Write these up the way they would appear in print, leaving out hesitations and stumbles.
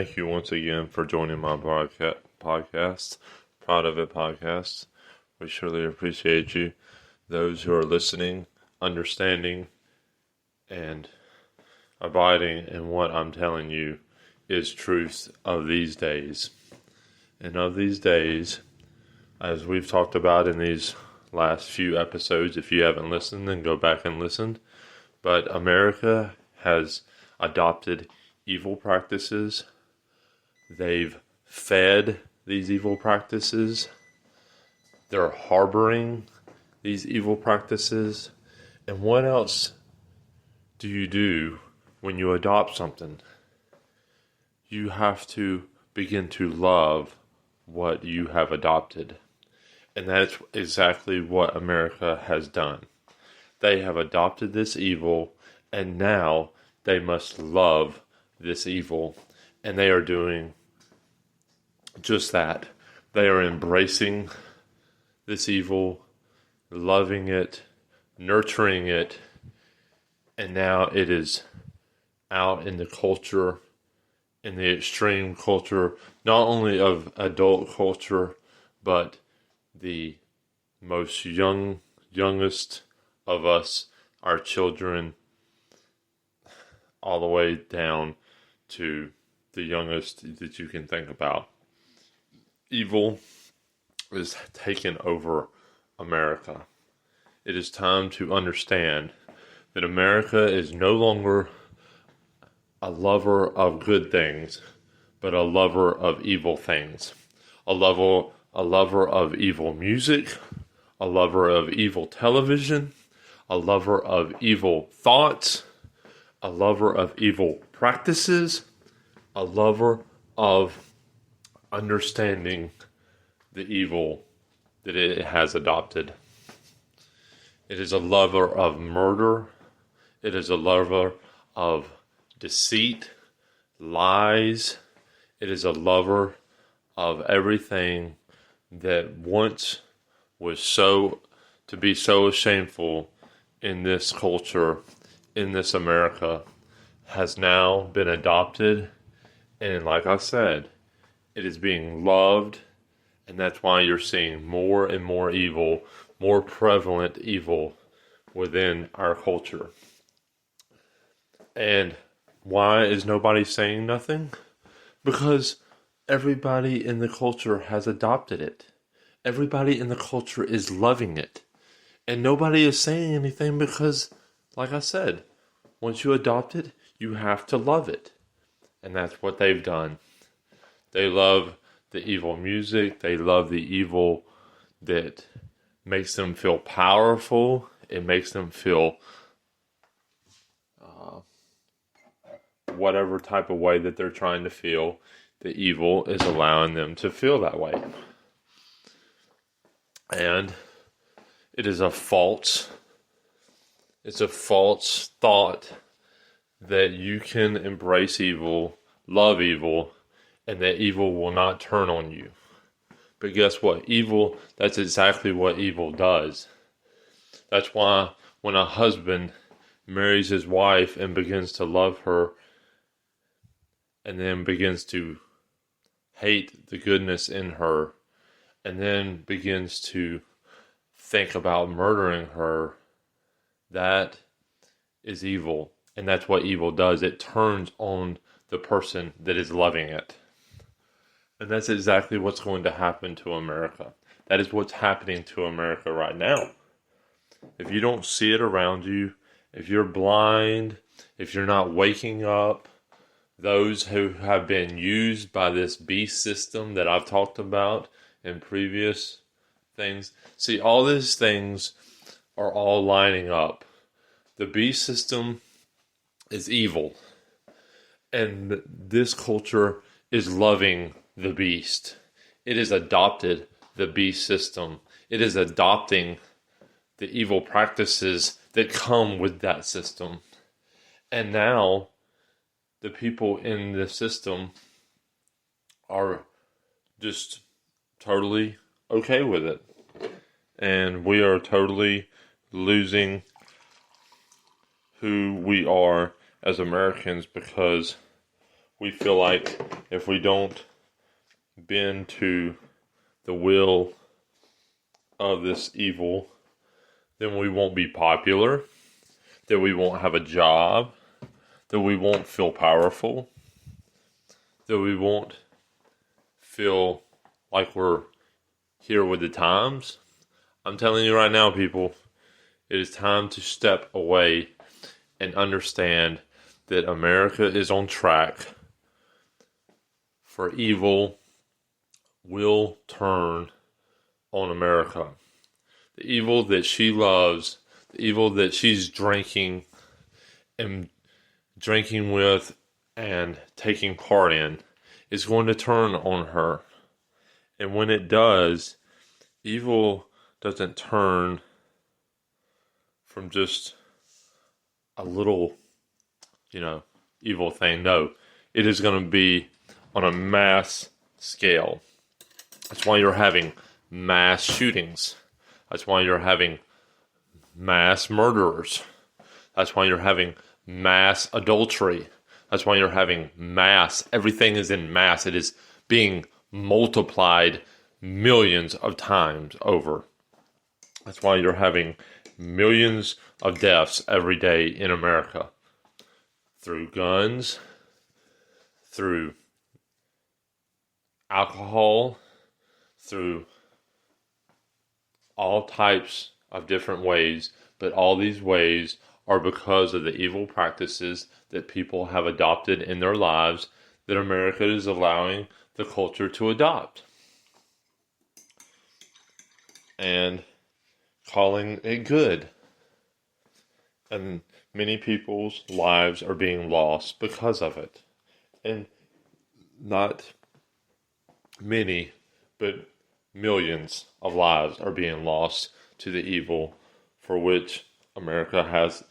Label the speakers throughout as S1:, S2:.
S1: thank you once again for joining my podcast, Proudofit podcast. We surely appreciate you. Those who are listening, understanding, and abiding in what I'm telling you is truth of these days. And of these days, as we've talked about in these last few episodes, if you haven't listened, then go back and listen. But America has adopted evil practices. They've fed these evil practices. They're harboring these evil practices. And what else do you do when you adopt something? You have to begin to love what you have adopted. And that's exactly what America has done. They have adopted this evil, and now they must love this evil. And they are doing just that. They are embracing this evil, loving it, nurturing it, and now it is out in the culture, in the extreme culture, not only of adult culture, but the most youngest of us, our children, all the way down to the youngest that you can think about. Evil is taking over America. It is time to understand that America is no longer a lover of good things, but a lover of evil things. A lover of evil music, a lover of evil television, a lover of evil thoughts, a lover of evil practices, a lover of understanding the evil that it has adopted. It is a lover of murder. It is a lover of deceit, lies. It is a lover of everything that once was so shameful in this culture, in this America, has now been adopted. And like I said, it is being loved. And that's why you're seeing more and more evil, more prevalent evil within our culture. And why is nobody saying nothing? Because everybody in the culture has adopted it. Everybody in the culture is loving it. And nobody is saying anything because, like I said, once you adopt it, you have to love it. And that's what they've done. They love the evil music. They love the evil that makes them feel powerful. It makes them feel whatever type of way that they're trying to feel. The evil is allowing them to feel that way. And it's a false thought that you can embrace evil, love evil, and that evil will not turn on you. But guess what? That's exactly what evil does. That's why when a husband marries his wife and begins to love her and then begins to hate the goodness in her and then begins to think about murdering her, that is evil. And that's what evil does. It turns on the person that is loving it. And that's exactly what's going to happen to America. That is what's happening to America right now. If you don't see it around you, if you're blind, if you're not waking up, those who have been used by this beast system that I've talked about in previous things. See, all these things are all lining up. The beast system is evil. And this culture is loving the beast. It has adopted the beast system. It is adopting the evil practices that come with that system. And now, the people in the system are just totally okay with it. And we are totally losing who we are as Americans because we feel like if we don't bend to the will of this evil, then we won't be popular, that we won't have a job, that we won't feel powerful, that we won't feel like we're here with the times. I'm telling you right now, people, it is time to step away and understand that America is on track for evil will turn on America. The evil that she loves, the evil that she's drinking with and taking part in is going to turn on her. And when it does, evil doesn't turn from just a little, evil thing. No, it is going to be on a mass scale. That's why you're having mass shootings. That's why you're having mass murderers. That's why you're having mass adultery. That's why you're having mass. Everything is in mass. It is being multiplied millions of times over. That's why you're having millions of deaths every day in America. Through guns, through alcohol, through all types of different ways, but all these ways are because of the evil practices that people have adopted in their lives that America is allowing the culture to adopt. And calling it good. And many people's lives are being lost because of it. And not many, but millions of lives are being lost to the evil for which America has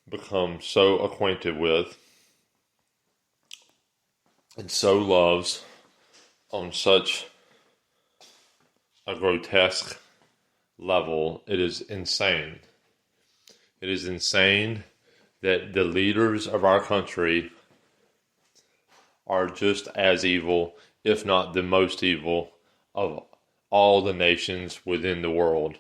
S1: become so acquainted with and so loves on such a grotesque level. It is insane. It is insane that the leaders of our country are just as evil, if not the most evil, of all the nations within the world.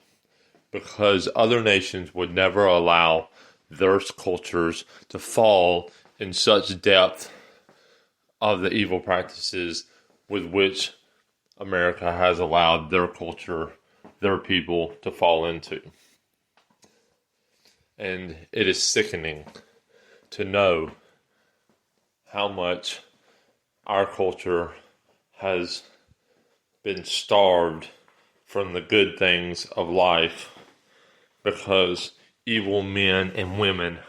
S1: Because other nations would never allow their cultures to fall in such depth of the evil practices with which America has allowed their culture, their people, to fall into. And it is sickening to know how much our culture has been starved from the good things of life because evil men and women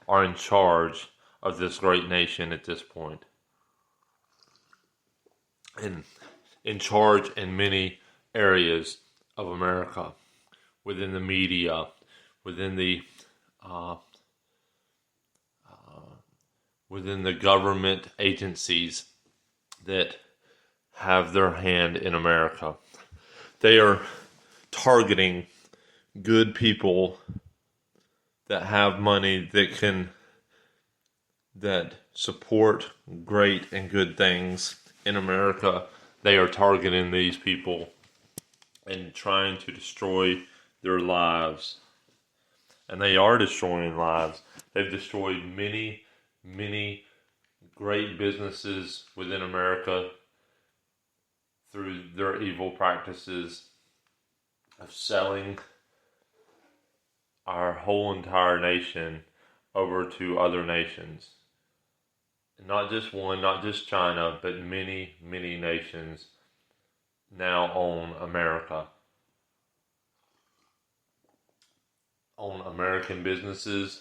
S1: are in charge of this great nation at this point. And in charge in many areas of America, within the media, within the government agencies that have their hand in America. They are targeting good people that have money that support great and good things in America. They are targeting these people and trying to destroy their lives. And they are destroying lives. They've destroyed many, many great businesses within America through their evil practices of selling our whole entire nation over to other nations. Not just one, not just China, but many, many nations now own America. Own American businesses.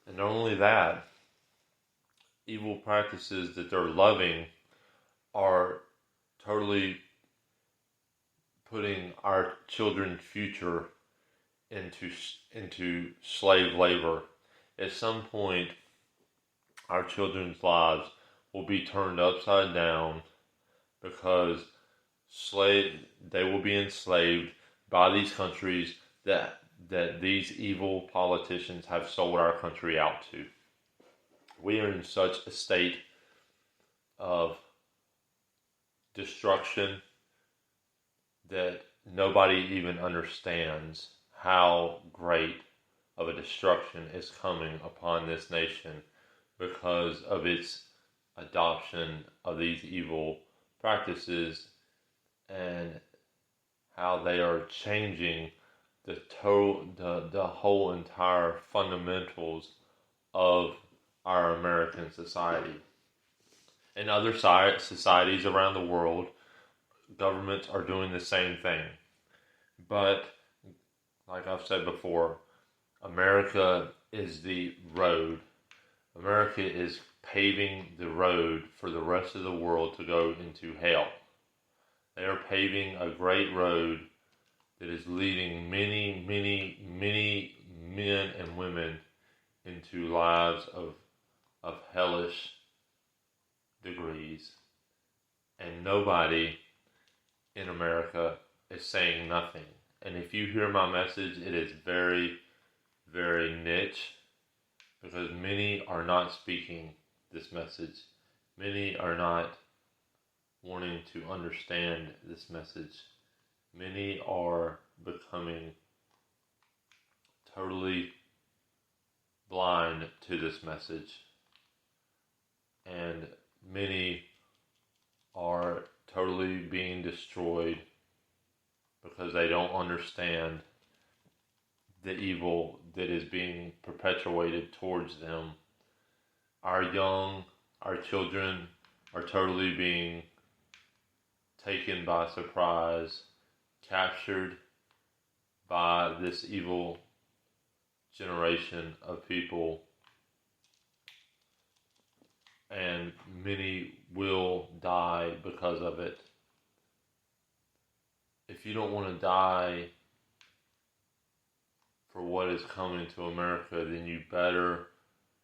S1: And not only that, evil practices that they're loving are totally putting our children's future into slave labor. At some point, our children's lives will be turned upside down because they will be enslaved by these countries that these evil politicians have sold our country out to. We are in such a state of destruction that nobody even understands how great of a destruction is coming upon this nation because of its adoption of these evil practices and how they are changing the whole entire fundamentals of our American society. In other societies around the world, governments are doing the same thing. But, like I've said before, America is the road. America is paving the road for the rest of the world to go into hell. They are paving a great road that is leading many, many, many men and women into lives of hellish degrees. And nobody in America is saying nothing. And if you hear my message, it is very, very niche because many are not speaking this message. Many are not wanting to understand this message. Many are becoming totally blind to this message. And many are totally being destroyed because they don't understand the evil that is being perpetuated towards them. Our children are totally being taken by surprise, captured by this evil generation of people, and many will die because of it. If you don't want to die for what is coming to America, then you better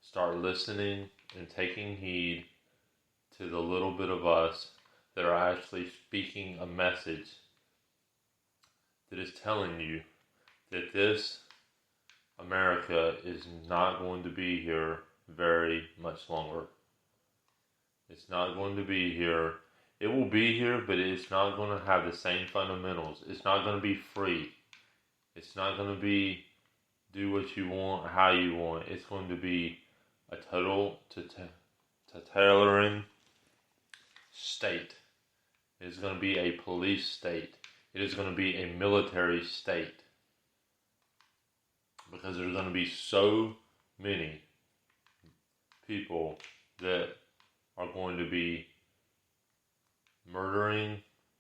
S1: start listening and taking heed to the little bit of us that are actually speaking a message that is telling you that this America is not going to be here very much longer. It's not going to be here. It will be here, but it's not going to have the same fundamentals. It's not going to be free. It's not going to be do what you want, how you want. It's going to be a total totalitarian state. It is going to be a police state. It is going to be a military state. Because there's going to be so many people that are going to be murdering,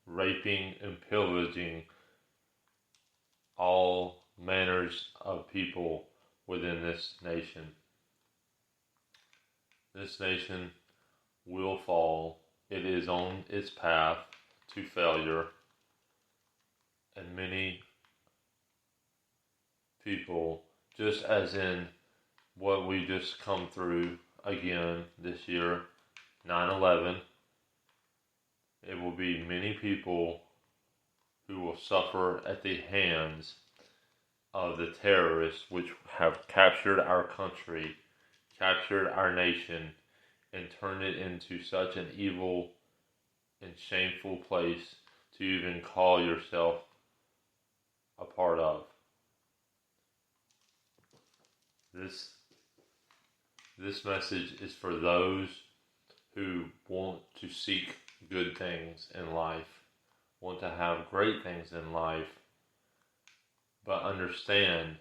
S1: raping, and pillaging all manners of people within this nation. This nation will fall. It is on its path to failure. And many people, just as in what we just come through again this year, 9/11, it will be many people who will suffer at the hands of the terrorists which have captured our country, captured our nation, and turned it into such an evil and shameful place to even call yourself a part of. This message is for those who want to seek good things in life, want to have great things in life, but understand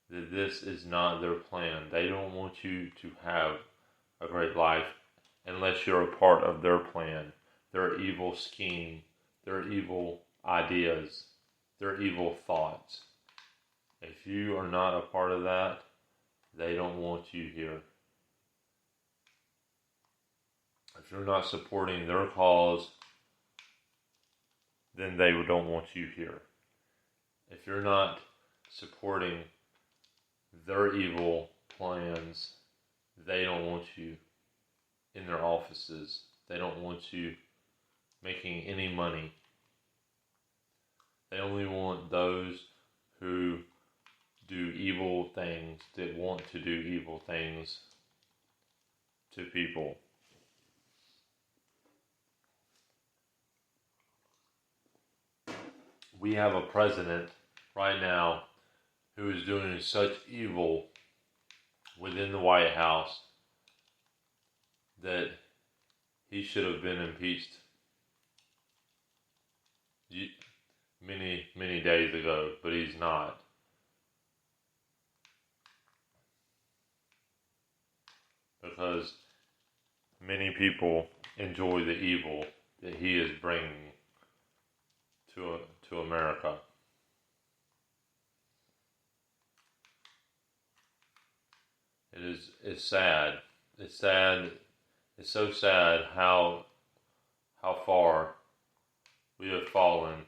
S1: that this is not their plan. They don't want you to have a great life unless you're a part of their plan, their evil scheme, their evil ideas, their evil thoughts. If you are not a part of that, they don't want you here. If you're not supporting their cause, then they don't want you here. If you're not supporting their evil plans, they don't want you in their offices. They don't want you making any money. They only want those who do evil things, that want to do evil things, to people. We have a president right now who is doing such evil within the White House that he should have been impeached many days ago, but he's not. Because many people enjoy the evil that he is bringing to America. It's sad. It's sad. It's so sad how far we have fallen.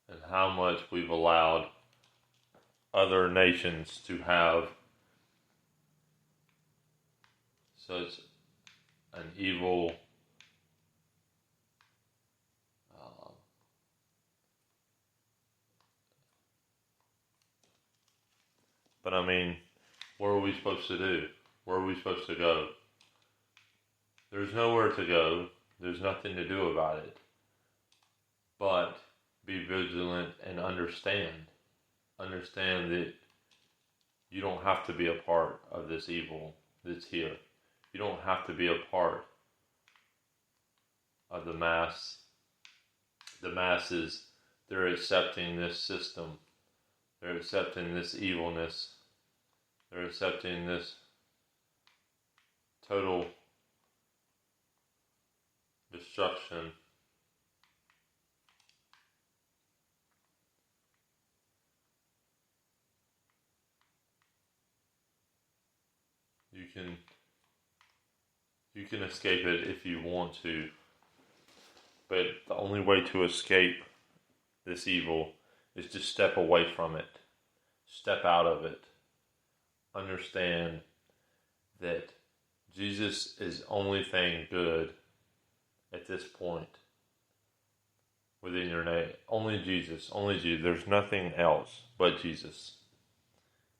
S1: And how much we've allowed other nations to have such an evil but I mean, what are we supposed to do? Where are we supposed to go? There's nowhere to go. There's nothing to do about it. But be vigilant and understand. Understand that you don't have to be a part of this evil that's here. You don't have to be a part of the mass. The masses, they're accepting this system. They're accepting this evilness. They're accepting this total destruction. You can escape it if you want to, but the only way to escape this evil is to step away from it, step out of it, understand that Jesus is the only thing good at this point within your name. Only Jesus, only Jesus. There's nothing else but Jesus.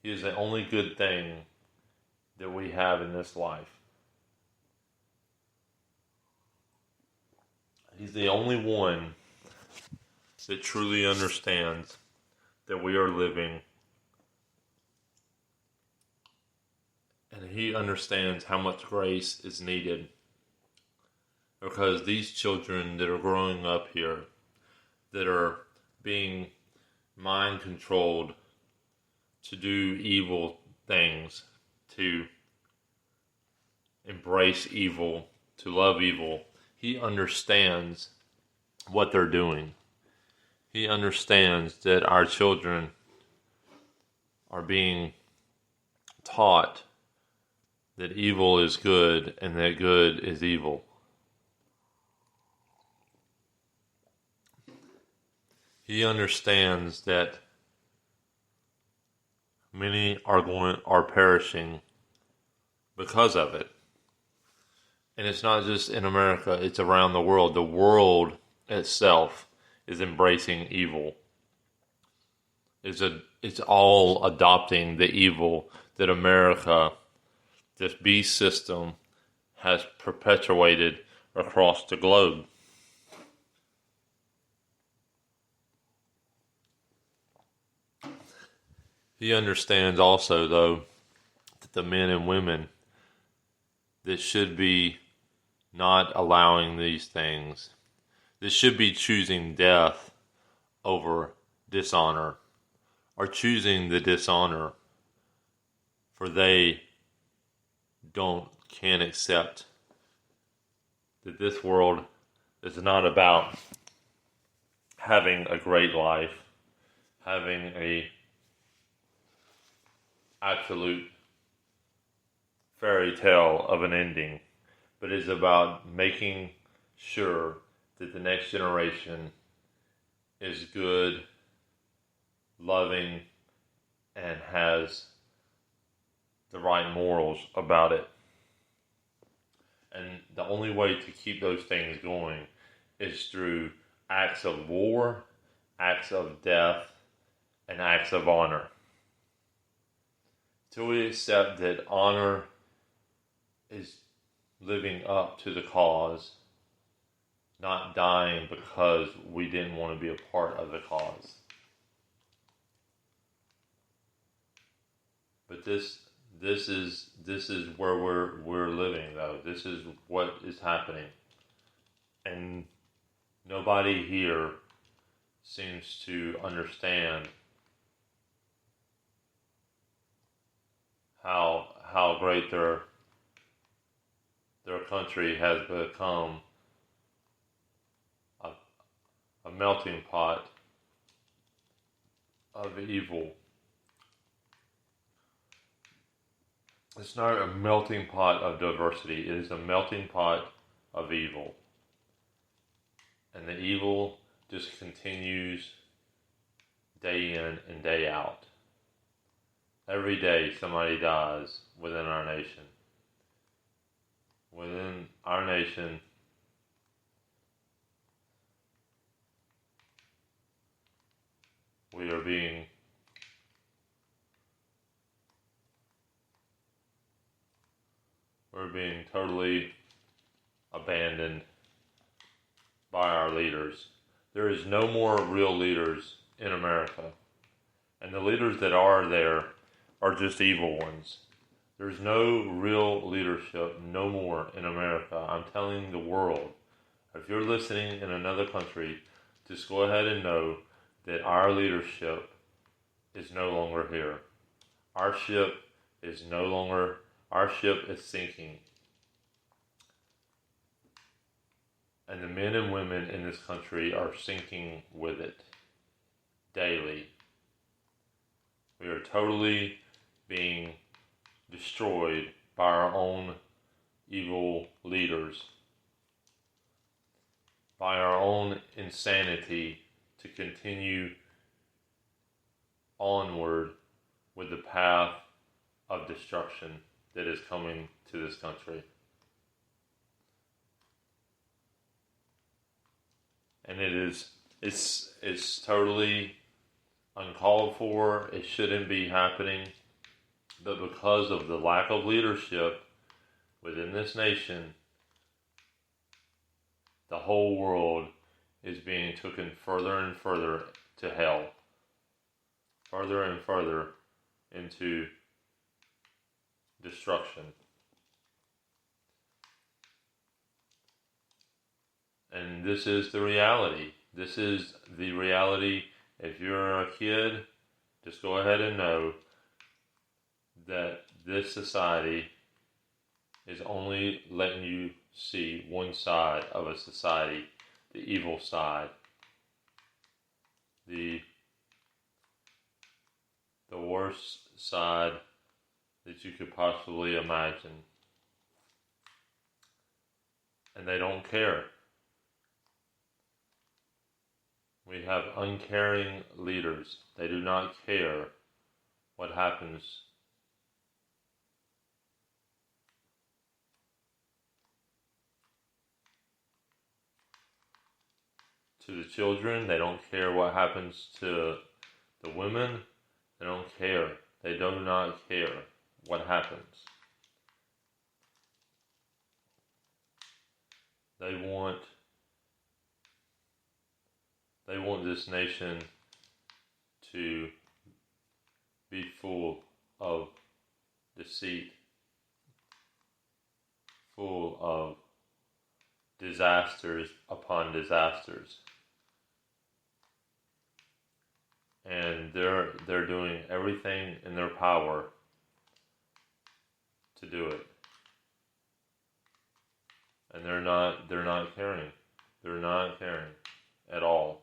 S1: He is the only good thing that we have in this life. He's the only one that truly understands that we are living, and he understands how much grace is needed, because these children that are growing up here, that are being mind controlled to do evil things, to embrace evil, to love evil, he understands what they're doing. He understands that our children are being taught that evil is good and that good is evil. He understands that many are perishing because of it. And it's not just in America, it's around the world. The world itself is embracing evil. It's all adopting the evil that America, this beast system, has perpetuated across the globe. He understands also, though, that the men and women that should be not allowing these things, that should be choosing death over dishonor, are choosing the dishonor, for they can't accept that this world is not about having a great life, having a absolute fairy tale of an ending, but is about making sure that the next generation is good, loving, and has the right morals about it. And the only way to keep those things going is through acts of war, acts of death, and acts of honor. Till we accept that honor is living up to the cause, not dying because we didn't want to be a part of the cause. But this is where we're living, though. This is what is happening, and nobody here seems to understand how great their country has become a melting pot of evil. It's not a melting pot of diversity. It is a melting pot of evil. And the evil just continues day in and day out. Every day somebody dies within our nation. Within our nation, we are being totally abandoned by our leaders. There is no more real leaders in America. And the leaders that are there are just evil ones. There's no real leadership, no more in America. I'm telling the world. If you're listening in another country, just go ahead and know that our leadership is no longer here. Our ship is sinking. And the men and women in this country are sinking with it daily. We are totally being destroyed by our own evil leaders, by our own insanity to continue onward with the path of destruction that is coming to this country. And it's totally uncalled for. It shouldn't be happening. But because of the lack of leadership within this nation, the whole world is being taken further and further to hell. Further and further into destruction. And this is the reality. This is the reality. If you're a kid, just go ahead and know that this society is only letting you see one side of a society, the evil side, the worst side that you could possibly imagine. And they don't care. We have uncaring leaders. They do not care what happens to the children. They don't care what happens to the women. They don't care. They do not care what happens. They want this nation to be full of deceit, full of disasters upon disasters. And they're doing everything in their power to do it. And they're not caring. They're not caring at all.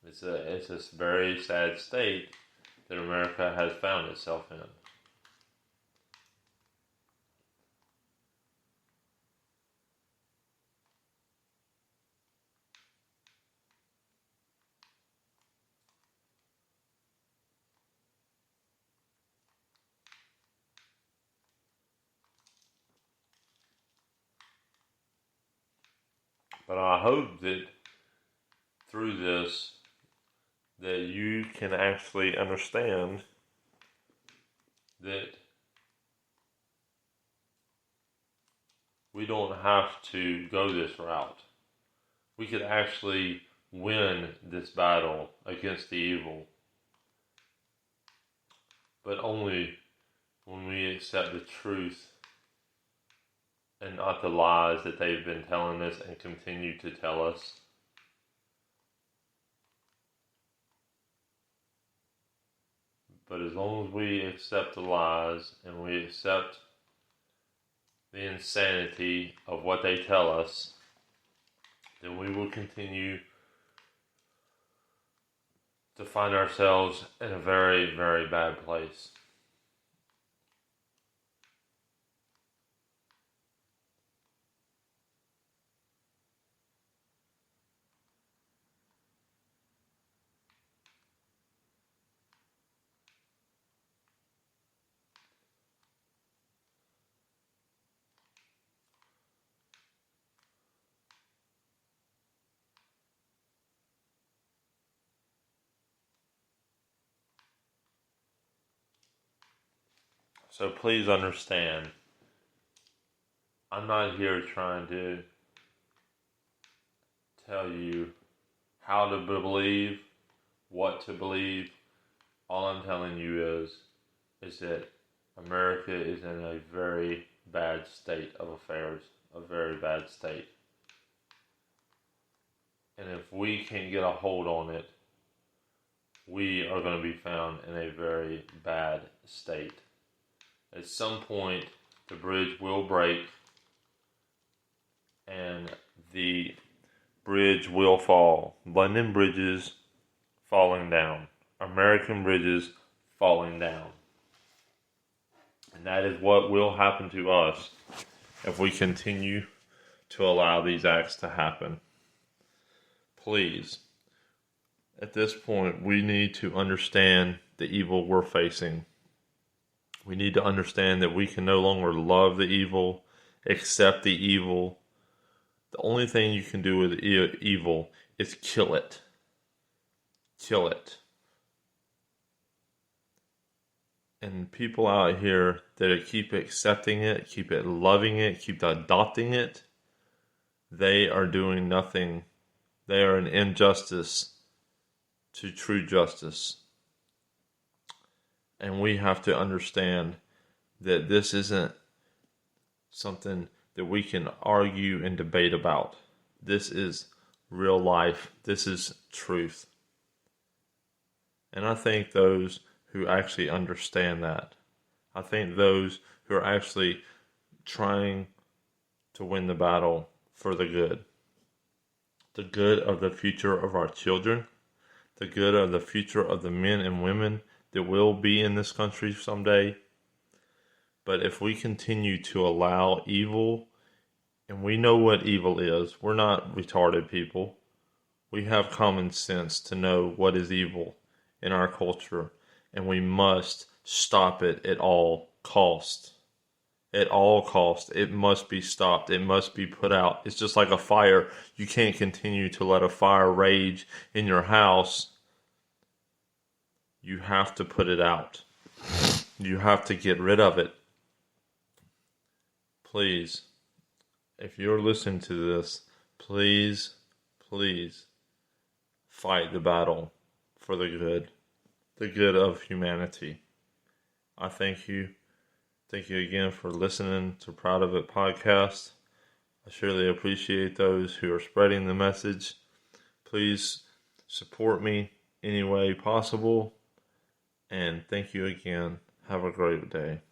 S1: It's a very sad state that America has found itself in. But I hope that through this, that you can actually understand that we don't have to go this route. We could actually win this battle against the evil, but only when we accept the truth and not the lies that they've been telling us and continue to tell us. But as long as we accept the lies and we accept the insanity of what they tell us, then we will continue to find ourselves in a very, very bad place. So please understand, I'm not here trying to tell you how to believe, what to believe. All I'm telling you is that America is in a very bad state of affairs, a very bad state. And if we can't get a hold on it, we are going to be found in a very bad state. At some point, the bridge will break and the bridge will fall. London bridges falling down. American bridges falling down. And that is what will happen to us if we continue to allow these acts to happen. Please, at this point, we need to understand the evil we're facing. We need to understand that we can no longer love the evil, accept the evil. The only thing you can do with evil is kill it. Kill it. And people out here that keep accepting it, keep it loving it, keep adopting it, they are doing nothing. They are an injustice to true justice. And we have to understand that this isn't something that we can argue and debate about. This is real life. This is truth. And I think those who actually understand that, I think those who are actually trying to win the battle for the good of the future of our children, the good of the future of the men and women that will be in this country someday. But if we continue to allow evil, and we know what evil is, we're not retarded people. We have common sense to know what is evil in our culture, and we must stop it at all costs. At all costs, it must be stopped. It must be put out. It's just like a fire. You can't continue to let a fire rage in your house. You have to put it out. You have to get rid of it. Please, if you're listening to this, please fight the battle for the good of humanity. I thank you. Thank you again for listening to Proudofit podcast. I surely appreciate those who are spreading the message. Please support me any way possible. And thank you again. Have a great day.